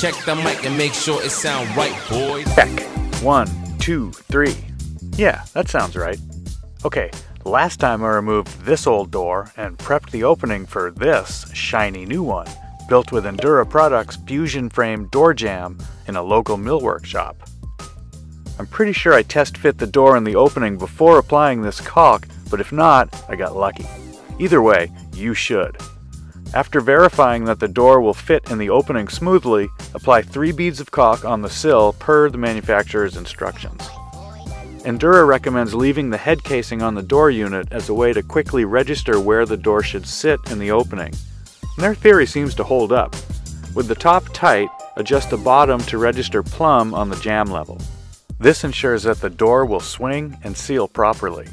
Check the mic and make sure it sound right, boys. Check. 1, 2, 3. Yeah, that sounds right. Okay, last time I removed this old door and prepped the opening for this shiny new one, built with Endura Products Fusion Frame Door Jamb in a local millwork shop. I'm pretty sure I test fit the door in the opening before applying this caulk, but if not, I got lucky. Either way, you should. After verifying that the door will fit in the opening smoothly, apply 3 beads of caulk on the sill per the manufacturer's instructions. Endura recommends leaving the head casing on the door unit as a way to quickly register where the door should sit in the opening. And their theory seems to hold up. With the top tight, adjust the bottom to register plumb on the jamb level. This ensures that the door will swing and seal properly.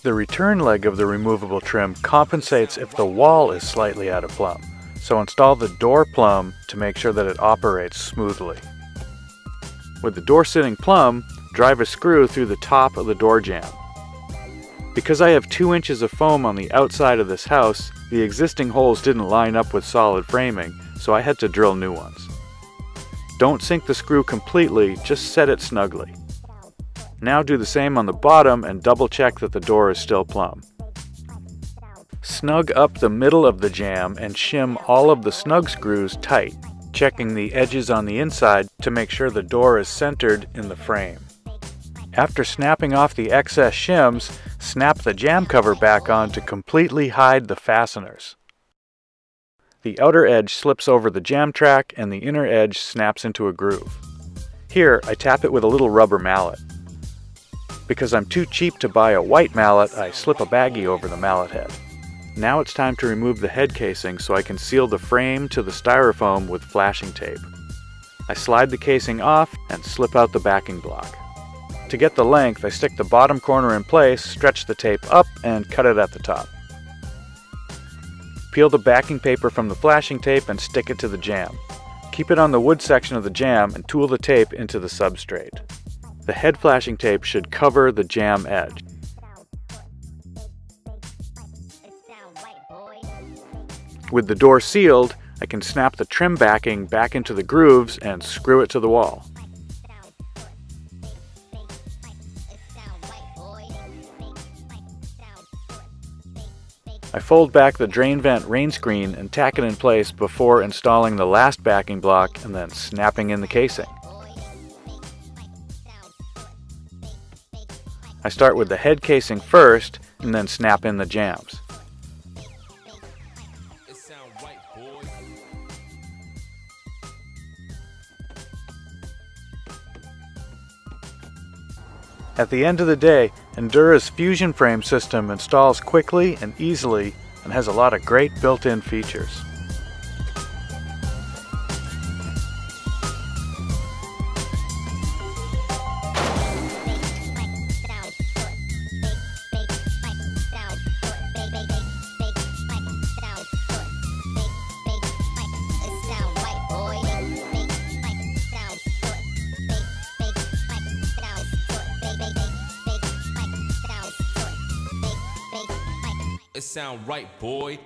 The return leg of the removable trim compensates if the wall is slightly out of plumb, so install the door plumb to make sure that it operates smoothly. With the door sitting plumb, drive a screw through the top of the door jamb. Because I have 2 inches of foam on the outside of this house, the existing holes didn't line up with solid framing, so I had to drill new ones. Don't sink the screw completely, just set it snugly. Now do the same on the bottom and double check that the door is still plumb. Snug up the middle of the jamb and shim all of the snug screws tight, checking the edges on the inside to make sure the door is centered in the frame. After snapping off the excess shims, snap the jamb cover back on to completely hide the fasteners. The outer edge slips over the jamb track and the inner edge snaps into a groove. Here, I tap it with a little rubber mallet. Because I'm too cheap to buy a white mallet, I slip a baggie over the mallet head. Now it's time to remove the head casing so I can seal the frame to the styrofoam with flashing tape. I slide the casing off and slip out the backing block. To get the length, I stick the bottom corner in place, stretch the tape up, and cut it at the top. Peel the backing paper from the flashing tape and stick it to the jamb. Keep it on the wood section of the jamb and tool the tape into the substrate. The head flashing tape should cover the jamb edge. With the door sealed, I can snap the trim backing back into the grooves and screw it to the wall. I fold back the drain vent rain screen and tack it in place before installing the last backing block and then snapping in the casing. I start with the head casing first and then snap in the jambs. At the end of the day, Endura's Fusion Frame system installs quickly and easily and has a lot of great built-in features. It sound right, boy.